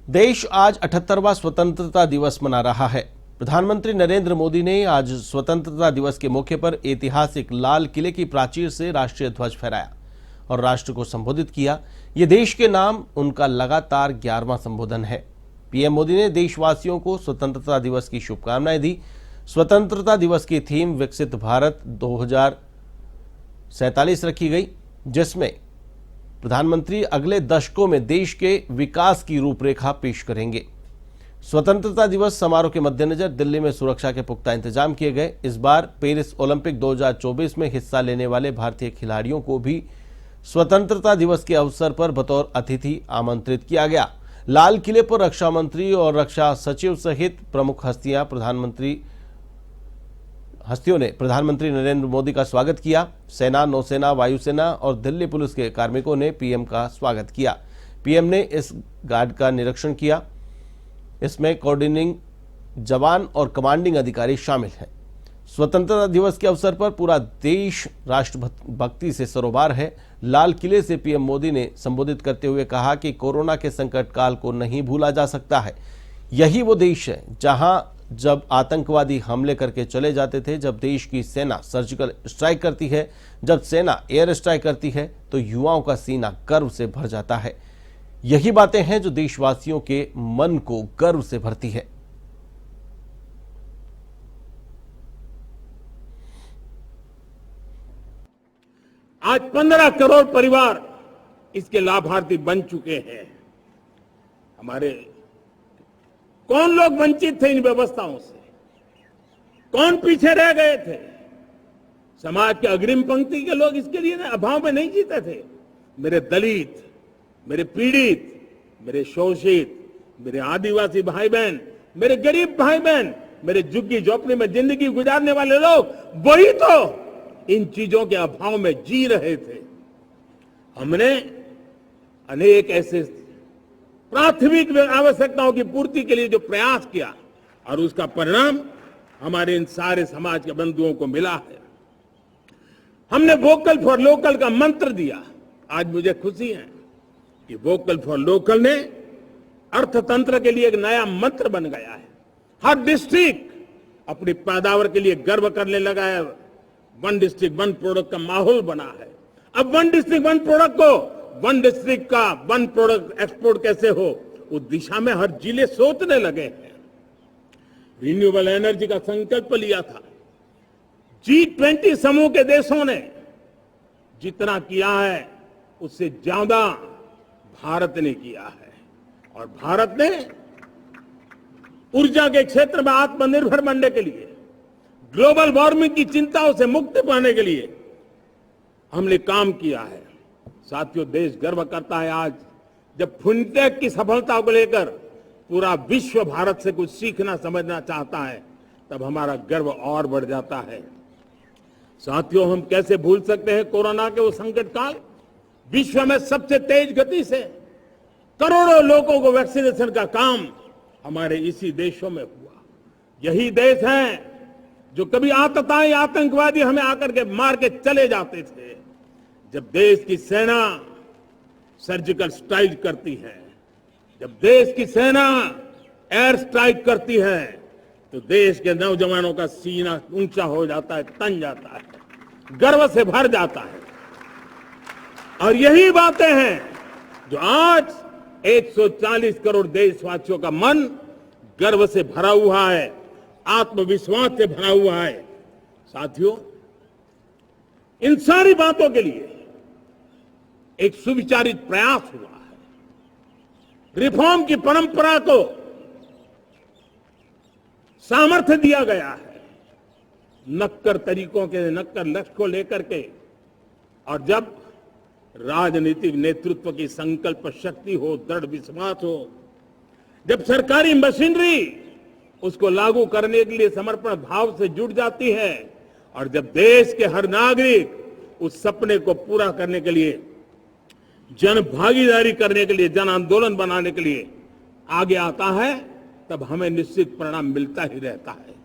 देश आज 78वां स्वतंत्रता दिवस मना रहा है। प्रधानमंत्री नरेंद्र मोदी ने आज स्वतंत्रता दिवस के मौके पर ऐतिहासिक लाल किले की प्राचीर से राष्ट्रीय ध्वज फहराया और राष्ट्र को संबोधित किया। ये देश के नाम उनका लगातार 11वां संबोधन है। पीएम मोदी ने देशवासियों को स्वतंत्रता दिवस की शुभकामनाएं दी। स्वतंत्रता दिवस की थीम विकसित भारत 2047 रखी गई, जिसमें प्रधानमंत्री अगले दशकों में देश के विकास की रूपरेखा पेश करेंगे। स्वतंत्रता दिवस समारोह के मद्देनजर दिल्ली में सुरक्षा के पुख्ता इंतजाम किए गए। इस बार पेरिस ओलंपिक 2024 में हिस्सा लेने वाले भारतीय खिलाड़ियों को भी स्वतंत्रता दिवस के अवसर पर बतौर अतिथि आमंत्रित किया गया। लाल किले पर रक्षा मंत्री और रक्षा सचिव सहित प्रमुख हस्तियों ने प्रधानमंत्री नरेंद्र मोदी का स्वागत किया। सेना, नौसेना, वायुसेना और दिल्ली पुलिस के कार्मिकों ने पीएम का स्वागत किया। पीएम ने इस गार्ड का निरीक्षण किया। इसमें कोऑर्डिनेटिंग जवान और कमांडिंग अधिकारी शामिल हैं। स्वतंत्रता दिवस के अवसर पर पूरा देश राष्ट्रभक्ति से सरोबार है। लाल किले से पीएम मोदी ने संबोधित करते हुए कहा कि कोरोना के संकट काल को नहीं भूला जा सकता है। यही वो देश है जहां जब आतंकवादी हमले करके चले जाते थे, जब देश की सेना सर्जिकल स्ट्राइक करती है, जब सेना एयर स्ट्राइक करती है, तो युवाओं का सीना गर्व से भर जाता है। यही बातें हैं जो देशवासियों के मन को गर्व से भरती है। आज 15 करोड़ परिवार इसके लाभार्थी बन चुके हैं। हमारे कौन लोग वंचित थे इन व्यवस्थाओं से? कौन पीछे रह गए थे? समाज के अग्रिम पंक्ति के लोग इसके लिए अभाव में नहीं जीते थे। मेरे दलित, मेरे पीड़ित, मेरे शोषित, मेरे आदिवासी भाई बहन, मेरे गरीब भाई बहन, मेरे झुग्गी झोपड़ी में जिंदगी गुजारने वाले लोग, वही तो इन चीजों के अभाव में जी रहे थे। हमने अनेक ऐसे प्राथमिक आवश्यकताओं की पूर्ति के लिए जो प्रयास किया और उसका परिणाम हमारे इन सारे समाज के बंधुओं को मिला है। हमने वोकल फॉर लोकल का मंत्र दिया। आज मुझे खुशी है कि वोकल फॉर लोकल ने अर्थतंत्र के लिए एक नया मंत्र बन गया है। हर डिस्ट्रिक्ट अपनी पैदावार के लिए गर्व करने लगा है। वन डिस्ट्रिक्ट वन प्रोडक्ट का माहौल बना है। अब वन डिस्ट्रिक्ट वन प्रोडक्ट को, वन डिस्ट्रिक्ट का वन प्रोडक्ट एक्सपोर्ट कैसे हो, उस दिशा में हर जिले सोचने लगे हैं। रिन्यूएबल एनर्जी का संकल्प लिया था। G20 समूह के देशों ने जितना किया है उससे ज्यादा भारत ने किया है और भारत ने ऊर्जा के क्षेत्र में आत्मनिर्भर बनने के लिए, ग्लोबल वार्मिंग की चिंताओं से मुक्ति पाने के लिए हमने काम किया है। साथियों, देश गर्व करता है आज जब फिनटेक की सफलता को लेकर पूरा विश्व भारत से कुछ सीखना समझना चाहता है, तब हमारा गर्व और बढ़ जाता है। साथियों, हम कैसे भूल सकते हैं कोरोना के वो संकट काल। विश्व में सबसे तेज गति से करोड़ों लोगों को वैक्सीनेशन का काम हमारे इसी देशों में हुआ। यही देश है जो कभी आतताई आतंकवादी हमें आकर के मार के चले जाते थे। जब देश की सेना सर्जिकल स्ट्राइक करती है, जब देश की सेना एयर स्ट्राइक करती है, तो देश के नौजवानों का सीना ऊंचा हो जाता है, तन जाता है, गर्व से भर जाता है। और यही बातें हैं जो आज 140 करोड़ देशवासियों का मन गर्व से भरा हुआ है, आत्मविश्वास से भरा हुआ है। साथियों, इन सारी बातों के लिए एक सुविचारित प्रयास हुआ है। रिफॉर्म की परंपरा को सामर्थ्य दिया गया है। नक्कर तरीकों के, नक्कर लक्ष्य को लेकर के, और जब राजनीतिक नेतृत्व की संकल्प शक्ति हो, दृढ़ विश्वास हो, जब सरकारी मशीनरी उसको लागू करने के लिए समर्पण भाव से जुट जाती है, और जब देश के हर नागरिक उस सपने को पूरा करने के लिए, जन भागीदारी करने के लिए, जन आंदोलन बनाने के लिए आगे आता है, तब हमें निश्चित परिणाम मिलता ही रहता है।